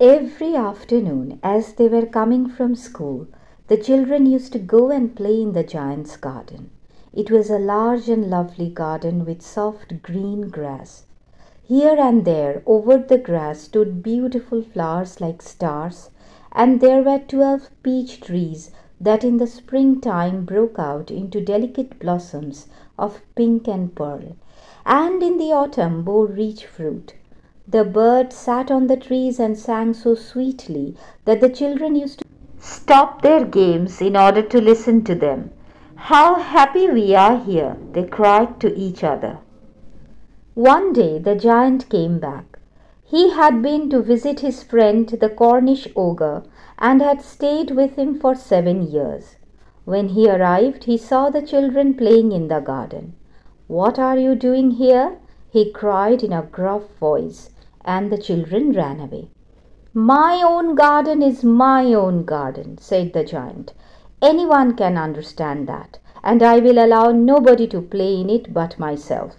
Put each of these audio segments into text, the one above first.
Every afternoon, as they were coming from school, the children used to go and play in the giant's garden. It was a large and lovely garden with soft green grass. Here and there, over the grass, stood beautiful flowers like stars, and there were 12 peach trees that in the springtime broke out into delicate blossoms of pink and pearl, and in the autumn bore rich fruit. The birds sat on the trees and sang so sweetly that the children used to stop their games in order to listen to them. "How happy we are here!" they cried to each other. One day the giant came back. He had been to visit his friend the Cornish ogre and had stayed with him for 7 years. When he arrived, he saw the children playing in the garden. "What are you doing here?" he cried in a gruff voice, and the children ran away. "My own garden is my own garden," said the giant. "Anyone can understand that, and I will allow nobody to play in it but myself."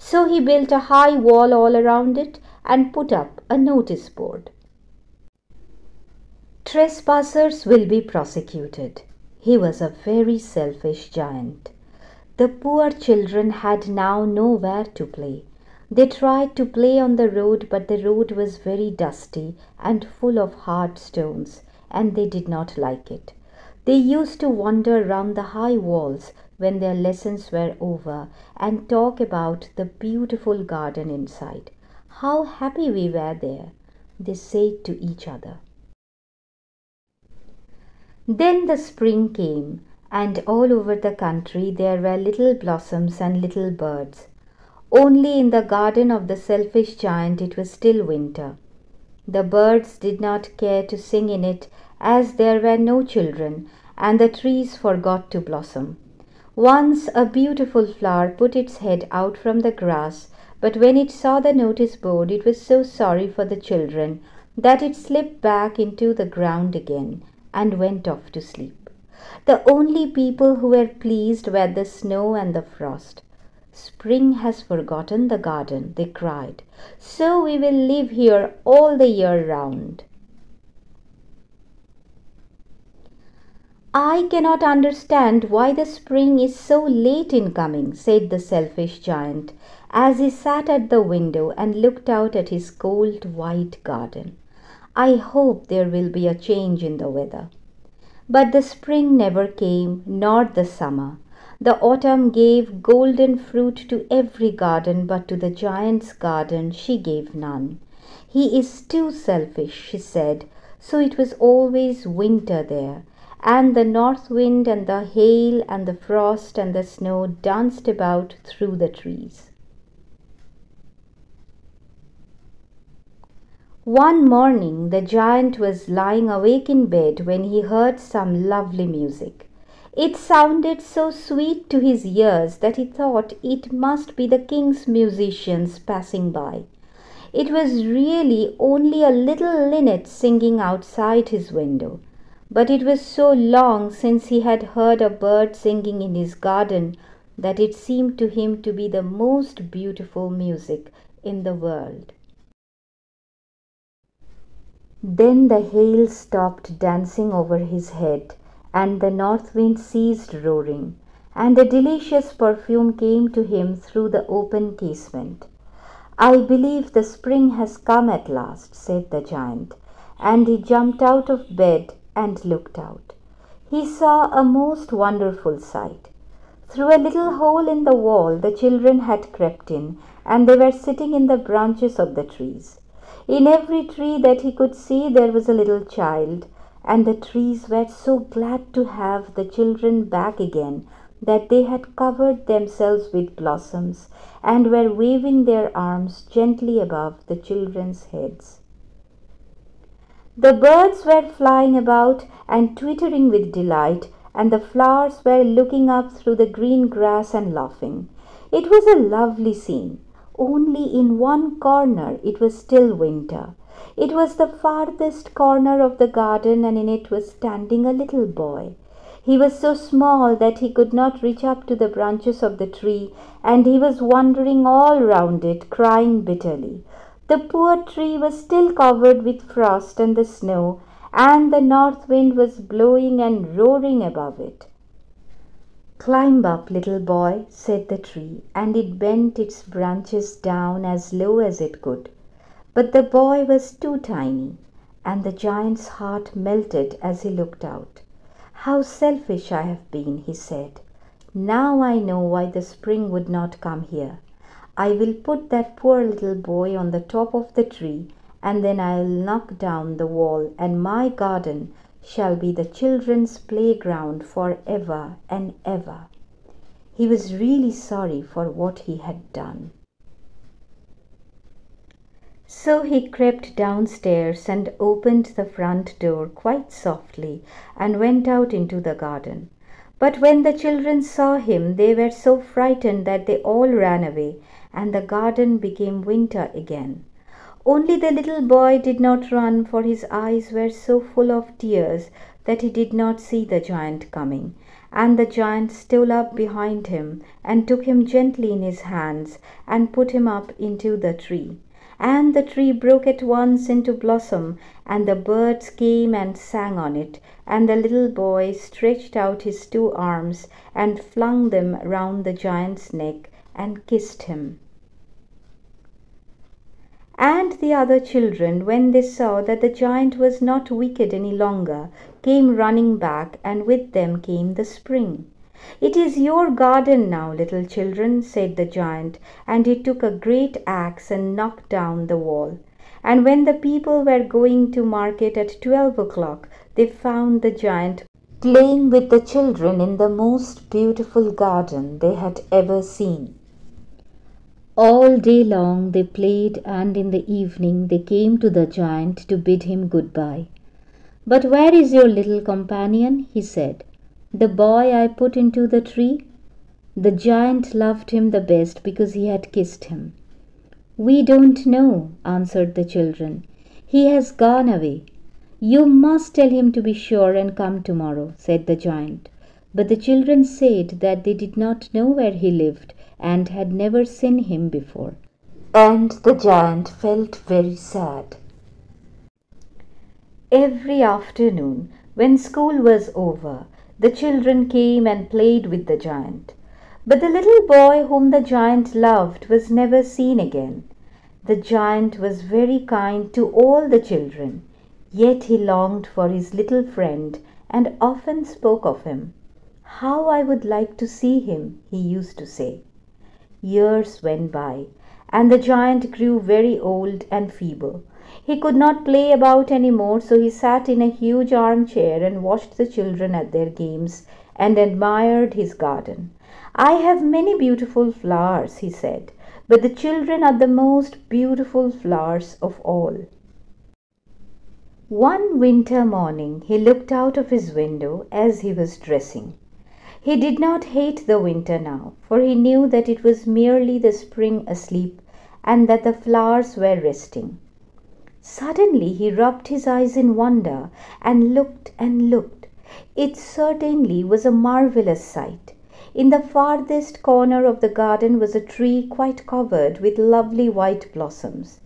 So he built a high wall all around it and put up a notice board. "Trespassers will be prosecuted." He was a very selfish giant. The poor children had now nowhere to play. They tried to play on the road, but the road was very dusty and full of hard stones, and they did not like it. They used to wander round the high walls when their lessons were over and talk about the beautiful garden inside. "How happy we were there," they said to each other. Then the spring came, and all over the country there were little blossoms and little birds. Only in the garden of the selfish giant it was still winter. The birds did not care to sing in it, as there were no children, and the trees forgot to blossom. Once a beautiful flower put its head out from the grass, but when it saw the notice board it was so sorry for the children that it slipped back into the ground again and went off to sleep. The only people who were pleased were the snow and the frost. "Spring has forgotten the garden," they cried, "so we will live here all the year round." "I cannot understand why the spring is so late in coming," said the selfish giant, as he sat at the window and looked out at his cold white garden. "I hope there will be a change in the weather." But the spring never came, nor the summer. The autumn gave golden fruit to every garden, but to the giant's garden she gave none. "He is too selfish," she said, so it was always winter there, and the north wind and the hail and the frost and the snow danced about through the trees. One morning the giant was lying awake in bed when he heard some lovely music. It sounded so sweet to his ears that he thought it must be the king's musicians passing by. It was really only a little linnet singing outside his window, but it was so long since he had heard a bird singing in his garden that it seemed to him to be the most beautiful music in the world. Then the hail stopped dancing over his head, and the north wind ceased roaring, and a delicious perfume came to him through the open casement. "I believe the spring has come at last," said the giant, and he jumped out of bed and looked out. He saw a most wonderful sight. Through a little hole in the wall the children had crept in, and they were sitting in the branches of the trees. In every tree that he could see there was a little child, and the trees were so glad to have the children back again that they had covered themselves with blossoms and were waving their arms gently above the children's heads. The birds were flying about and twittering with delight, and the flowers were looking up through the green grass and laughing. It was a lovely scene. Only in one corner it was still winter. It was the farthest corner of the garden, and in it was standing a little boy. He was so small that he could not reach up to the branches of the tree, and he was wandering all round it, crying bitterly. The poor tree was still covered with frost and the snow, and the north wind was blowing and roaring above it. "Climb up, little boy," said the tree, and it bent its branches down as low as it could. But the boy was too tiny, and the giant's heart melted as he looked out. "How selfish I have been," he said. "Now I know why the spring would not come here. I will put that poor little boy on the top of the tree, and then I'll knock down the wall, and my garden shall be the children's playground for ever and ever." He was really sorry for what he had done. So he crept downstairs and opened the front door quite softly and went out into the garden. But when the children saw him, they were so frightened that they all ran away, and the garden became winter again. Only the little boy did not run, for his eyes were so full of tears that he did not see the giant coming. And the giant stole up behind him and took him gently in his hands and put him up into the tree. And the tree broke at once into blossom, and the birds came and sang on it, and the little boy stretched out his 2 arms and flung them round the giant's neck and kissed him. And the other children, when they saw that the giant was not wicked any longer, came running back, and with them came the spring. "It is your garden now, little children," said the giant, and he took a great axe and knocked down the wall. And when the people were going to market at 12 o'clock, they found the giant playing with the children in the most beautiful garden they had ever seen. All day long they played, and in the evening they came to the giant to bid him good-bye. "But where is your little companion?" he said. "The boy I put into the tree?" The giant loved him the best because he had kissed him. "We don't know," answered the children. "He has gone away." "You must tell him to be sure and come tomorrow," said the giant. But the children said that they did not know where he lived and had never seen him before. And the giant felt very sad. Every afternoon, when school was over, the children came and played with the giant. But the little boy whom the giant loved was never seen again. The giant was very kind to all the children, yet he longed for his little friend and often spoke of him. "How I would like to see him," he used to say. Years went by, and the giant grew very old and feeble. He could not play about any more, so he sat in a huge armchair and watched the children at their games and admired his garden. "I have many beautiful flowers," he said, "but the children are the most beautiful flowers of all." One winter morning he looked out of his window as he was dressing. He did not hate the winter now, for he knew that it was merely the spring asleep and that the flowers were resting. Suddenly he rubbed his eyes in wonder and looked and looked. It certainly was a marvelous sight. In the farthest corner of the garden was a tree quite covered with lovely white blossoms.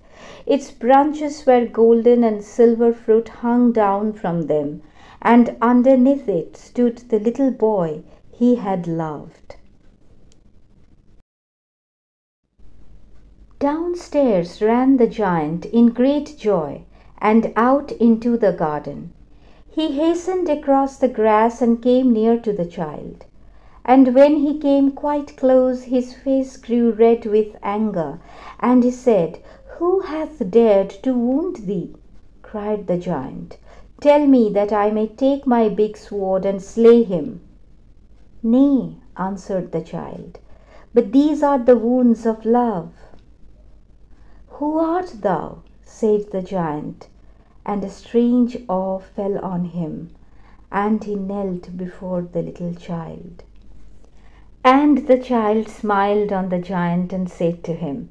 Its branches were golden and silver fruit hung down from them, and underneath it stood the little boy he had loved. Downstairs ran the giant in great joy and out into the garden. He hastened across the grass and came near to the child. And when he came quite close, his face grew red with anger, and he said, "Who hath dared to wound thee?" cried the giant. "Tell me, that I may take my big sword and slay him." "Nay," answered the child, "but these are the wounds of love." "Who art thou?" said the giant, and a strange awe fell on him, and he knelt before the little child. And the child smiled on the giant and said to him,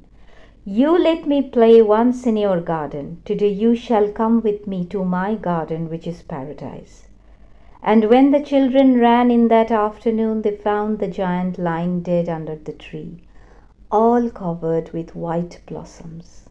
"You let me play once in your garden. Today you shall come with me to my garden, which is paradise." And when the children ran in that afternoon, they found the giant lying dead under the tree, all covered with white blossoms.